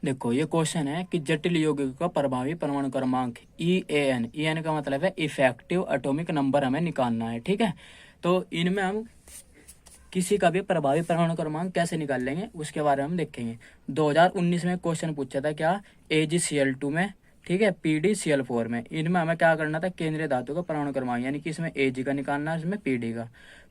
देखो ये क्वेश्चन है कि जटिल यौगिक का प्रभावी परमाणु क्रमांक EAN। EAN का मतलब है इफेक्टिव एटॉमिक नंबर, हमें निकालना है। ठीक है, तो इनमें हम किसी का भी प्रभावी परमाणु क्रमांक कैसे निकाल लेंगे उसके बारे में हम देखेंगे। 2019 में क्वेश्चन पूछा था क्या, AgCl2 में, ठीक है, PdCl4 में। इनमें हमें क्या करना था, केंद्रीय धातु का परमाणु क्रमांक, यानी कि इसमें Ag का निकालना है, इसमें Pd का।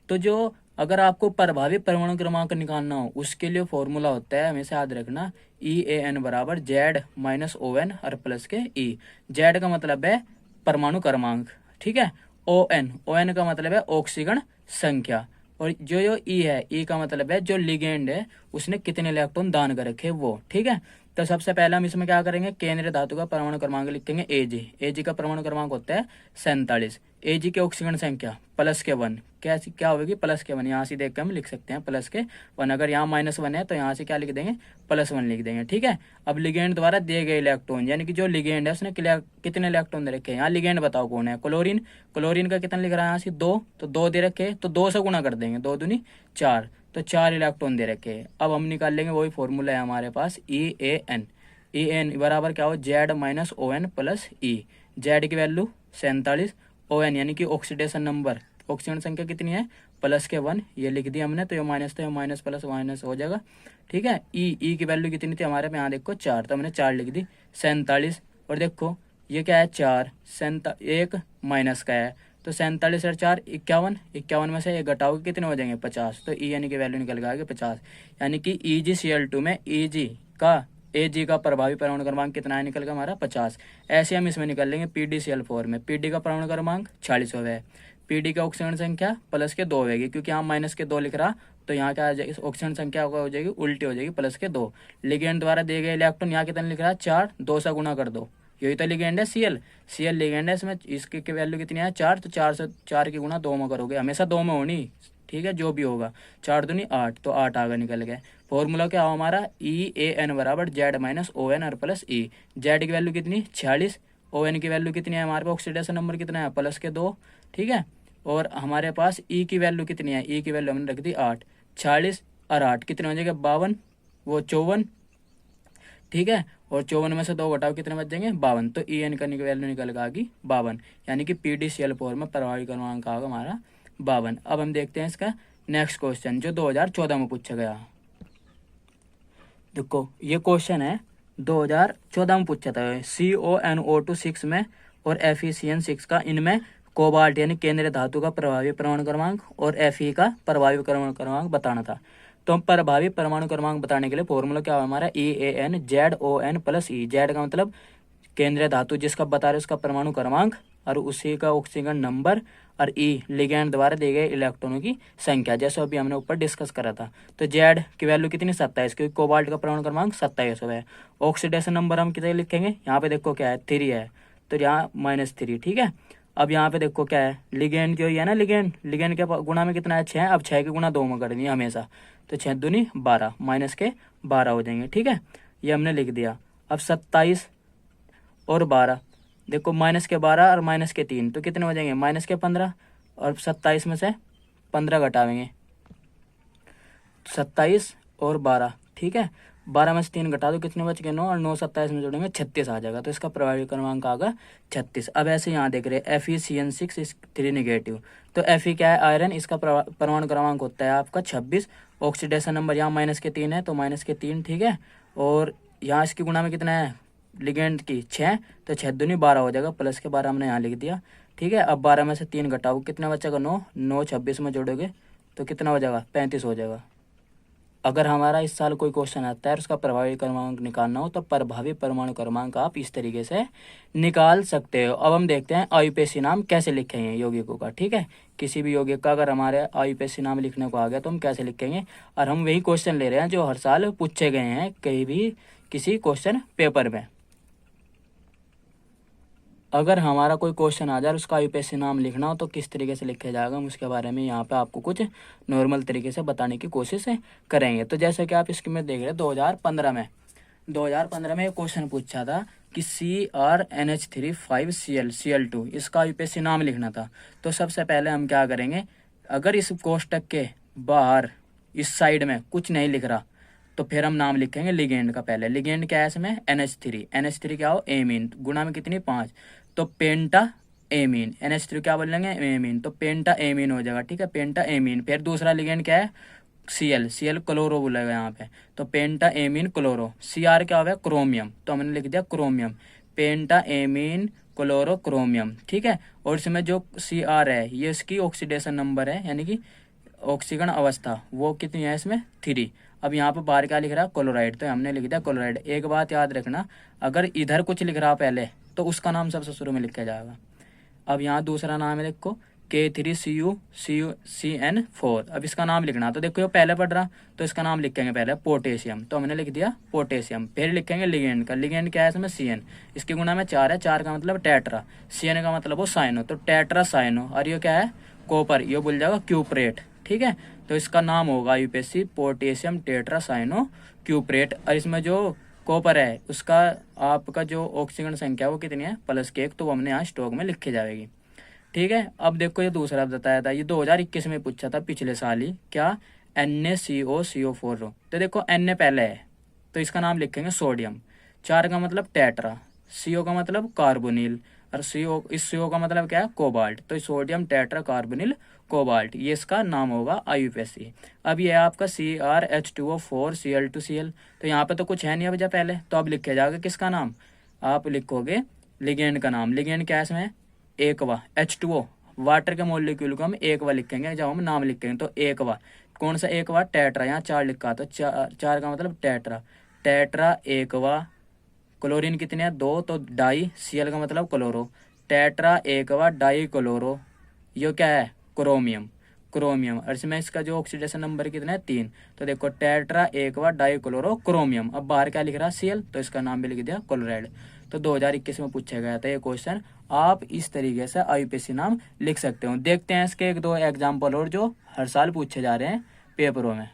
तो जो अगर आपको प्रभावी परमाणु क्रमांक निकालना हो उसके लिए फॉर्मूला होता है, हमेशा याद रखना, EAN बराबर Z-ON और प्लस के E। Z का मतलब है परमाणु क्रमांक, ठीक है। ON का मतलब है ऑक्सीजन संख्या, और जो ई है, ई का मतलब है जो लिगेंड है उसने कितने इलेक्ट्रॉन दान कर रखे वो। ठीक है, तो सबसे पहले हम इसमें क्या करेंगे, केंद्रीय धातु का परमाणु क्रमांक लिखेंगे Ag का परमाणु क्रमांक होता है 47। Ag की ऑक्सीजन संख्या प्लस के 1, क्या होगी, प्लस के 1। यहाँ से देख के हम लिख सकते हैं प्लस के 1। अगर यहाँ -1 है तो यहाँ से क्या लिख देंगे, +1 लिख देंगे। ठीक है, अब लिगेंड द्वारा दिए गए इलेक्ट्रॉन, यानी कि जो लिगेंड है उसने कितने इलेक्ट्रॉन दे रखे हैं। यहाँ लिगेंड बताओ कौन है, क्लोरीन। क्लोरीन का कितना लिख रहा है यहाँ से 2, तो 2 दे रखे, तो 2 से गुणा कर देंगे, 2 दूनी 4, तो 4 इलेक्ट्रॉन दे रखे हैं। अब हम निकाल लेंगे, वही फॉर्मूला है हमारे पास EAN बराबर क्या हो, Z-ON प्लस E। Z की वैल्यू 47, ON यानी कि ऑक्सीडेशन नंबर, ऑक्सीजन संख्या कितनी है, प्लस के 1, ये लिख दिया हमने, तो ये माइनस, तो ये माइनस प्लस माइनस हो जाएगा। ठीक है, ई की वैल्यू कितनी थी हमारे पे, यहाँ देखो 4, तो हमने 4 लिख दी। 47, और देखो ये क्या है 4, 1 माइनस का है, तो 47 और 4 51, 51 में से ये घटाओगे कितने हो जाएंगे 50, तो ई यानी की वैल्यू निकल गया 50। यानी कि EgCl2 में Ag का प्रभावी परमाणु क्रमांक कितना है, निकल गया हमारा 50। ऐसे हम इसमें निकल लेंगे PdCl4 में, Pd का परमाणु क्रमांक 46 है, Pd का ऑक्सीजन संख्या प्लस के 2 होगी, क्योंकि यहाँ माइनस के 2 लिख रहा, तो यहाँ क्या आ जाएगी, ऑक्सीजन संख्या हो जाएगी उल्टी हो जाएगी, प्लस के 2। लिगेंड द्वारा दिए गए इलेक्ट्रॉन यहाँ कितना लिख रहा है 4, 2 से गुणा कर दो, यही तो लिगेंड है Cl लिगेंड है, इसमें इसकी वैल्यू कितनी है 4, तो 4 से 4 की गुणा 2 में करोगे, हमेशा 2 में होनी। ठीक है, जो भी होगा, 4 दूनी 8, तो 8 आगे निकल गए। फॉर्मूला क्या हो हमारा, EAN बराबर Z-ON और प्लस E। Z की वैल्यू कितनी 46, ON की वैल्यू कितनी है हमारे पास, ऑक्सीडेशन नंबर कितना है प्लस के 2। ठीक है, और हमारे पास E की वैल्यू कितनी है, E की वैल्यू हमने रख दी 8। 46 और 8 कितने हो जाएंगे 52, वो 54। ठीक है, और 54 में से 2 घटाओ कितने बच जाएंगे 52, तो EN का वैल्यू निकल गई 52, यानी कि PdCl4 में प्रभावी क्रमांक होगा हमारा 52। अब हम देखते हैं इसका नेक्स्ट क्वेश्चन जो 2014 में पूछा गया। देखो ये क्वेश्चन है 2014 में पूछा था, CONO2 में और FeCN6 का, इनमें कोबाल्ट यानी केंद्रीय धातु का प्रभावी परमाणु क्रमांक और Fe का प्रभावी परमाणु क्रमांक बताना था। तो हम प्रभावी परमाणु क्रमांक बताने के लिए फॉर्मूला क्या हुआ हमारा, EAN Z-ON plus E। Z का मतलब केंद्रीय धातु जिसका बता रहे उसका परमाणु क्रमांक, और उसी का ऑक्सीजन नंबर, और E लिगैंड द्वारा दिए गए इलेक्ट्रॉनों की संख्या, जैसे अभी हमने ऊपर डिस्कस करा था। तो Z की वैल्यू कितनी 27, क्योंकि कोबाल्ट का परमाणु क्रमांक 27 है। ऑक्सीडेशन नंबर हम कितने लिखेंगे, यहाँ पे देखो क्या है 3 है, तो यहाँ -3। ठीक है, अब यहाँ पे देखो क्या है, लिगेंड जो है ना, लिगेंड के गुणा में कितना है 6, अब 6 के गुणा 2 में कर दिए हमेशा, तो 6 दूनी 12, माइनस के 12 हो जाएंगे। ठीक है, ये हमने लिख दिया। अब 27 और 12, देखो माइनस के 12 और माइनस के 3, तो कितने हो जाएंगे माइनस के 15, और 27 में से 15 घटावेंगे, 27 और 12। ठीक है, 12 में से 3 घटा दो, कितने बच गए 9, और 9 27 में जोड़ेंगे 36 आ जाएगा, तो इसका प्रभावी क्रमांक आएगा 36। अब ऐसे यहाँ देख रहे हैं FeCN6 3 नेगेटिव, तो Fe क्या है आयरन, इसका परमाणु क्रमांक होता है आपका 26। ऑक्सीडेशन नंबर यहाँ माइनस के 3 है, तो माइनस के 3। ठीक है, और यहाँ इसकी गुणा में कितना है लिगेंड की 6, तो 6 दूनी 12 हो जाएगा, प्लस के 12 हमने यहाँ लिख दिया। ठीक है, अब 12 में से 3 घटाओ, कितना बचेगा 9, 9 26 में जोड़ोगे तो कितना हो जाएगा 35 हो जाएगा। अगर हमारा इस साल कोई क्वेश्चन आता है और उसका प्रभावी क्रमांक निकालना हो, तो प्रभावी परमाणु क्रमांक आप इस तरीके से निकाल सकते हो। अब हम देखते हैं IUPAC नाम कैसे लिखेंगे यौगिकों का। ठीक है, किसी भी यौगिक का अगर हमारे IUPAC नाम लिखने को आ गया तो हम कैसे लिखेंगे, और हम वही क्वेश्चन ले रहे हैं जो हर साल पूछे गए हैं कहीं भी किसी क्वेश्चन पेपर में। अगर हमारा कोई क्वेश्चन आ जाए उसका IUPAC नाम लिखना हो तो किस तरीके से लिखा जाएगा, हम उसके बारे में यहाँ पे आपको कुछ नॉर्मल तरीके से बताने की कोशिश करेंगे। तो जैसे कि आप इसके में देख रहे हैं 2015 में एक क्वेश्चन पूछा था कि CrNH3 5Cl2 इसका IUPAC नाम लिखना था। तो सबसे पहले हम क्या करेंगे, अगर इस कोष्टक के बाहर इस साइड में कुछ नहीं लिख रहा तो फिर हम नाम लिखेंगे लिगेंड का। पहले लिगेंड क्या है इसमें, NH3, NH3 क्या हो, एमीन, गुणा में कितनी 5, तो पेंटा एमीन, NH3 क्या बोलेंगे, एमीन, तो पेंटा एमीन हो जाएगा, ठीक है, पेंटा एमीन। फिर दूसरा लिगेंड क्या है, Cl क्लोरो बोलेगा यहाँ पे, तो पेंटा एमीन क्लोरो। Cr क्या होगा, क्रोमियम, तो हमने लिख दिया क्रोमियम, पेंटा एमीन क्लोरो क्रोमियम, ठीक है। और इसमें जो Cr है ये इसकी ऑक्सीडेशन नंबर है, यानी कि ऑक्सीकरण अवस्था, वो कितनी है इसमें 3। अब यहाँ पर बाहर क्या लिख रहा है, क्लोराइड, तो हमने लिख दिया क्लोराइड। एक बात याद रखना, अगर इधर कुछ लिख रहा पहले तो उसका नाम सबसे शुरू में लिखा जाएगा। अब यहाँ दूसरा नाम है देखो K3CuCN4, अब इसका नाम लिखना, तो देखो ये पहले पढ़ रहा, तो इसका नाम लिखेंगे पहले पोटेशियम, तो हमने लिख दिया पोटेशियम। फिर लिखेंगे लिगेंड का, लिगेंड क्या है इसमें CN, इसकी गुणा में 4 है, 4 का मतलब टेट्रा, CN का मतलब वो साइनो, तो टेट्रा साइनो। और ये क्या है, कॉपर, ये बोल जाएगा क्यूप्रेट, ठीक है। तो इसका नाम होगा यूपीएससी पोटेशियम टेट्रा साइनो क्यूप्रेट। और इसमें जो कॉपर है उसका आपका जो ऑक्सीजन संख्या वो कितनी है, +1, तो वो हमने यहाँ स्टॉक में लिखी जाएगी, ठीक है। अब देखो ये दूसरा बताया था, ये 2021 में पूछा था पिछले साल ही, क्या, NaCO तो देखो Na पहले है तो इसका नाम लिखेंगे सोडियम, 4 का मतलब टेट्रा, CO का मतलब कार्बोनिल, और इस CO का मतलब क्या है, कोबाल्ट, तो सोडियम टेट्रा कार्बोनिल कोबाल्ट, ये इसका नाम होगा IUPAC। अब ये आपका CrH2O4Cl2Cl, तो यहाँ पे तो कुछ है नहीं अब पहले, तो अब लिखे जाएगा किसका नाम, आप लिखोगे लिगेंड का नाम। लिगेंड क्या है इसमें, एकवा, H2O, वाटर के मॉलिक्यूल को हम एकवा लिखेंगे जब हम नाम लिखेंगे, तो एकवा, कौन सा एकवा, टेट्रा, यहाँ 4 लिखा, तो 4 का मतलब टेट्रा, टेट्रा एकवा। क्लोरीन कितने हैं, 2, तो डाई, Cl का मतलब क्लोरो, टेट्रा एकवा डाई क्लोरो। ये क्या है, क्रोमियम, क्रोमियम, और इसमें इसका जो ऑक्सीडेशन नंबर कितना है 3, तो देखो टेट्रा एकवा डाई क्लोरो क्रोमियम। अब बाहर क्या लिख रहा है, Cl, तो इसका नाम भी लिख दिया क्लोराइड। तो 2021 में पूछा गया था ये क्वेश्चन, आप इस तरीके से IUPAC नाम लिख सकते हो। देखते हैं इसके 1-2 एग्जाम्पल और जो हर साल पूछे जा रहे हैं पेपरों में।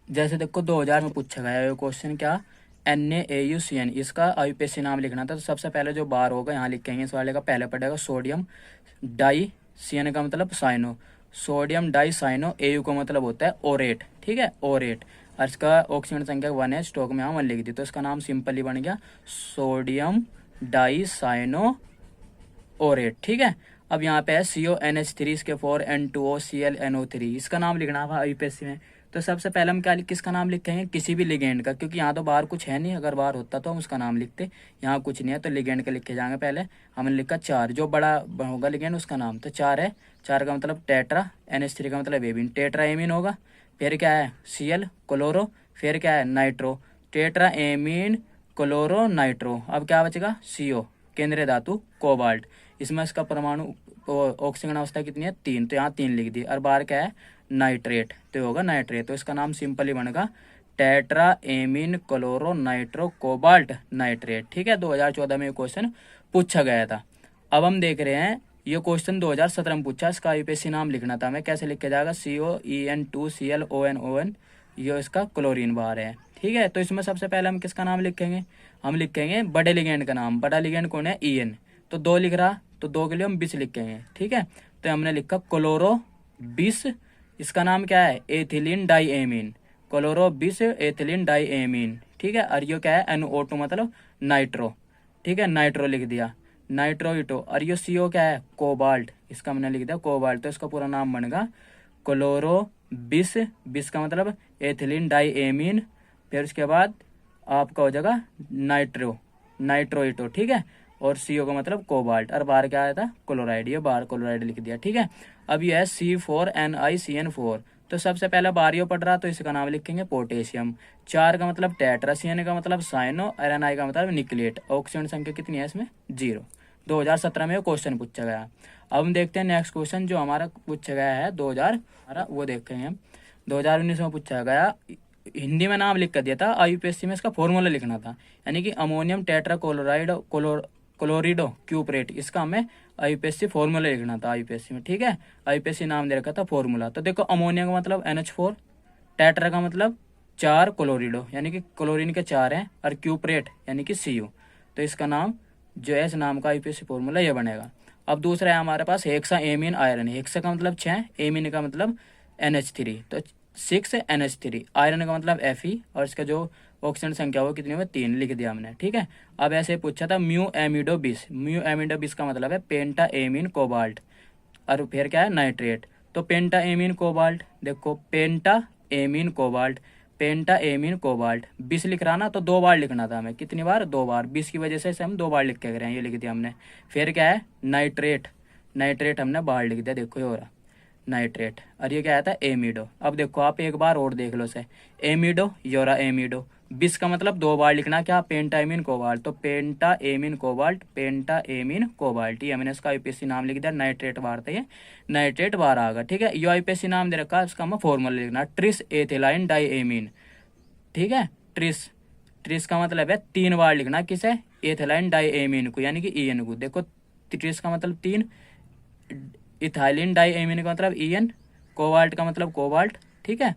जैसे देखो 2000 में पूछा गया ये क्वेश्चन, क्या, NaAuCN, इसका IUPAC नाम लिखना था। तो सबसे पहले जो बार होगा यहाँ लिखेंगे, इस वाले का पहले पड़ेगा सोडियम डाई, CN का मतलब cyano, sodium dicyano, AU का मतलब होता है ओरेट, ठीक है, ओरेट, और इसका ऑक्सीजन संख्या 1 है, स्टॉक में यहाँ 1 लिख दी, तो इसका नाम सिंपली बन गया सोडियम डाई साइनो ओरेट, ठीक है। अब यहाँ पे है CONH3, इसके 4N2OClNO3, इसका नाम लिखना है IUPAC में। तो सबसे पहले हम क्या किसका नाम लिखेंगे, किसी भी लिगेंड का, क्योंकि यहाँ तो बाहर कुछ है नहीं, अगर बाहर होता तो हम उसका नाम लिखते, यहाँ कुछ नहीं है, तो लिगेंड के लिखे जाएंगे। पहले हमने लिखा 4, जो बड़ा होगा लिगेंड उसका नाम, तो 4 है, 4 का मतलब टेट्रा, NH3 का मतलब एमीन, टेट्रा एमीन होगा। फिर क्या है, Cl क्लोरो, फिर क्या है, nitro, tetra amine chloro nitro. अब क्या बचेगा, CO केंद्रीय धातु कोबाल्ट, इसमें इसका परमाणु ऑक्सीजन अवस्था कितनी है 3, तो यहाँ 3 लिख दी। और बाहर क्या है, नाइट्रेट, तो होगा नाइट्रेट, तो इसका नाम सिंपली बनेगा tetra amine chloro nitro cobalt nitrate, ठीक है। 2014 में ये क्वेश्चन पूछा गया था। अब हम देख रहे हैं ये क्वेश्चन 2017 में पूछा, इसका IUPAC नाम लिखना था हमें, कैसे लिखा जाएगा, COEN2ClONON, ये इसका क्लोरीन बाहर है, ठीक है। तो इसमें सबसे पहले हम किसका नाम लिखेंगे, हम लिखेंगे बड़े लिगेंड का नाम, बड़ा लिगेंड कौन है, EN, तो 2 लिख रहा, तो 2 के लिए हम 20 लिखेंगे, ठीक है। तो हमने लिखा क्लोरो 20, इसका नाम क्या है, ethylene diamine, chloro 20 ethylene diamine, ठीक है। और ये क्या है, NO2 मतलब नाइट्रो, ठीक है, नाइट्रो लिख दिया, नाइट्रोइटो। और ये CO क्या है, कोबाल्ट, इसका हमने लिख दिया कोबाल्ट, तो इसका पूरा नाम बनेगा क्लोरो 20, 20 का मतलब एथिलीन डाई एमीन, फिर उसके बाद आपका हो जाएगा नाइट्रोइटो, ठीक है, और CO का मतलब कोबाल्ट, और बाहर क्या आया था, क्लोराइड, ये बाहर क्लोराइड लिख दिया, ठीक है। अब ये है C4NiCN4, तो सबसे पहले बाहर ये पढ़ रहा, तो इसका नाम लिखेंगे पोटेशियम, 4 का मतलब टेट्रा, CN का मतलब साइनो, और Ni का मतलब निकलेट, ऑक्सीजन संख्या कितनी है इसमें 0। 2017 में क्वेश्चन पूछा गया। अब हम देखते हैं नेक्स्ट क्वेश्चन जो हमारा पूछा गया है 2018, वो देखेंगे हम। 2019 में पूछा गया, हिंदी में नाम लिख कर दिया था, IUPAC में इसका फॉर्मूला लिखना था, यानी कि अमोनियम टेट्रा क्लोरिडो क्यूपरेट, इसका हमें IUPAC फॉर्मूला लिखना था IUPAC में, ठीक है। IUPAC नाम दे रखा था फॉर्मूला। तो देखो अमोनिया का मतलब NH4, टेट्रा का मतलब 4 क्लोरिडो, यानी कि क्लोरीन के 4 हैं, और क्यूपरेट यानी कि CU, तो इसका नाम जो है इस नाम का IUPAC फॉर्मूला ये बनेगा। अब दूसरा है हमारे पास हेक्सा एमीन आयरन, हेक्सा का मतलब 6, एमीन का मतलब NH3, तो 6NH3। आयरन का मतलब Fe और इसका जो ऑक्सीजन संख्या वो कितनी हुई 3 लिख दिया हमने, ठीक है। अब ऐसे पूछा था म्यू एमिडो 20। म्यू एमिडो 20 का मतलब है पेंटा एमीन कोबाल्ट और फिर क्या है नाइट्रेट। तो पेंटा एमीन कोबाल्ट, देखो पेंटा एमीन कोबाल्ट, पेंटा एमीन कोबाल्ट 20 लिख रहा ना, तो 2 बार लिखना था हमें। कितनी बार? 2 बार। 20 की वजह से इसे हम 2 बार लिख के गए हैं, ये लिख दिया हमने। फिर क्या है नाइट्रेट, नाइट्रेट हमने बार लिख दिया, देखो ये हो रहा नाइट्रेट। और ये क्या आया था एमिडो। अब देखो आप एक बार और देख लो से, एमिडो योरा एमिडो 20 का मतलब 2 बार लिखना क्या पेंटा एमीन कोबाल्ट, तो पेंटा एमीन कोबाल्ट, पेंटा एमीन कोबाल्ट। ये हमने इसका आईपीएससी नाम लिख दिया, नाइट्रेट बार था ये, नाइट्रेट बार आ गया, ठीक है। ये आईपीएससी नाम दे रखा है, इसका हमें फॉर्मूला लिखना ट्रिस एथिलाइन डाई एमीन, ठीक है। ट्रिस, ट्रिस का मतलब है 3 बार लिखना किसे एथिलाइन डाई एमीन को, यानी कि ईएन को। देखो ट्रिस का मतलब 3, इथाइलिन डाई एमीन का मतलब ईएन, कोबाल्ट का मतलब कोबाल्ट, ठीक है।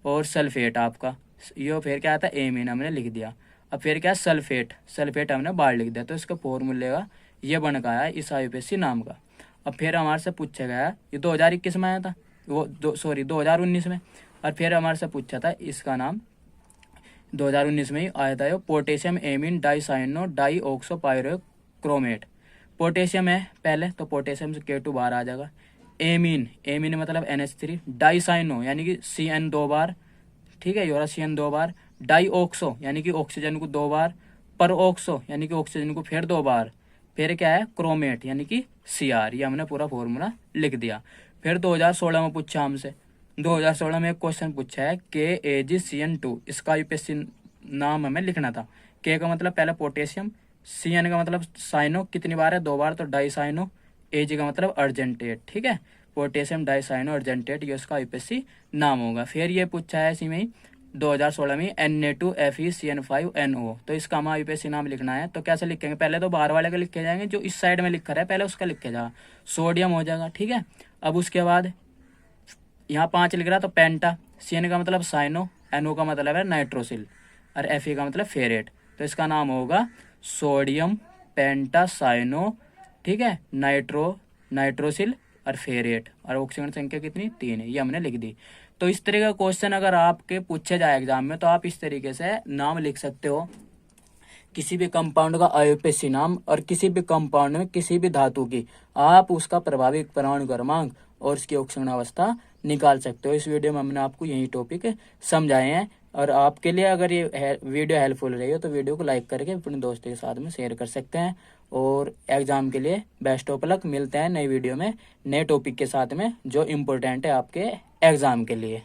और सल्फेट आपका यो फिर क्या आता है एमीन हमने लिख दिया। अब फिर क्या सल्फेट, सल्फेट हमने बाहर लिख दिया, तो इसका फॉर्मूले का ये बन गया है इस आईपीएससी नाम का। अब फिर हमारे से पूछा गया ये 2021 में आया था, वो 2019 में। और फिर हमारे से पूछा था इसका नाम 2019 में ही आया था, potassium amine dicyano di oxo pyrochromate. Potassium है पहले, तो पोटेशियम से K2 बाहर आ जाएगा। एमीन, एमीन मतलब NH3, डाइसाइनो यानी कि CN 2 बार, ठीक है, योरा CN 2 बार, डाई ऑक्सो यानी कि ऑक्सीजन को 2 बार, पर ऑक्सो यानी कि ऑक्सीजन को फिर 2 बार, फिर क्या है क्रोमेट यानी कि Cr। ये हमने पूरा फॉर्मूला लिख दिया। फिर 2016 में पूछा हमसे, 2016 में एक क्वेश्चन पूछा है KAgCN2, इसका यूपीएससी नाम हमें लिखना था। K का मतलब पहले पोटेशियम, CN का मतलब साइनो कितनी बार है 2 बार, तो डाइसाइनो, Ag का मतलब अर्जेंटेट, ठीक है, पोटेशियम डाइसाइनो अर्जेंटेट, ये उसका यूपीएससी नाम होगा। फिर ये पूछा है इसी में ही 2016 में Na2FeCN5NO, तो इसका हमारा यूपीएससी नाम लिखना है। तो कैसे लिखेंगे, पहले तो बाहर वाले का लिखे जाएंगे, जो इस साइड में लिखा है पहले उसका लिखे जाएगा, सोडियम हो जाएगा, ठीक है। अब उसके बाद यहाँ 5 लिख रहा तो पेंटा, CN का मतलब साइनो, NO का मतलब है नाइट्रोसिल, और Fe का मतलब फेरेट, तो इसका नाम होगा सोडियम पेंटासाइनो, ठीक है, नाइट्रोसिल और फेरेट। और ऑक्सीजन संख्या कितनी 3 है, ये हमने लिख दी। तो इस तरह का क्वेश्चन अगर आपके पूछे जाए एग्जाम में, तो आप इस तरीके से नाम लिख सकते हो किसी भी कंपाउंड का आईयूपीएसी नाम, और किसी भी कंपाउंड में किसी भी धातु की आप उसका प्रभावी परमाणु क्रमांक और उसकी ऑक्सीजन अवस्था निकाल सकते हो। इस वीडियो में हमने आपको यही टॉपिक समझाए हैं। और आपके लिए अगर ये वीडियो हेल्पफुल रही हो तो वीडियो को लाइक करके अपने दोस्तों के साथ में शेयर कर सकते हैं। और एग्जाम के लिए बेस्ट ऑफ लक, मिलते हैं नई वीडियो में नए टॉपिक के साथ में जो इम्पोर्टेंट है आपके एग्जाम के लिए।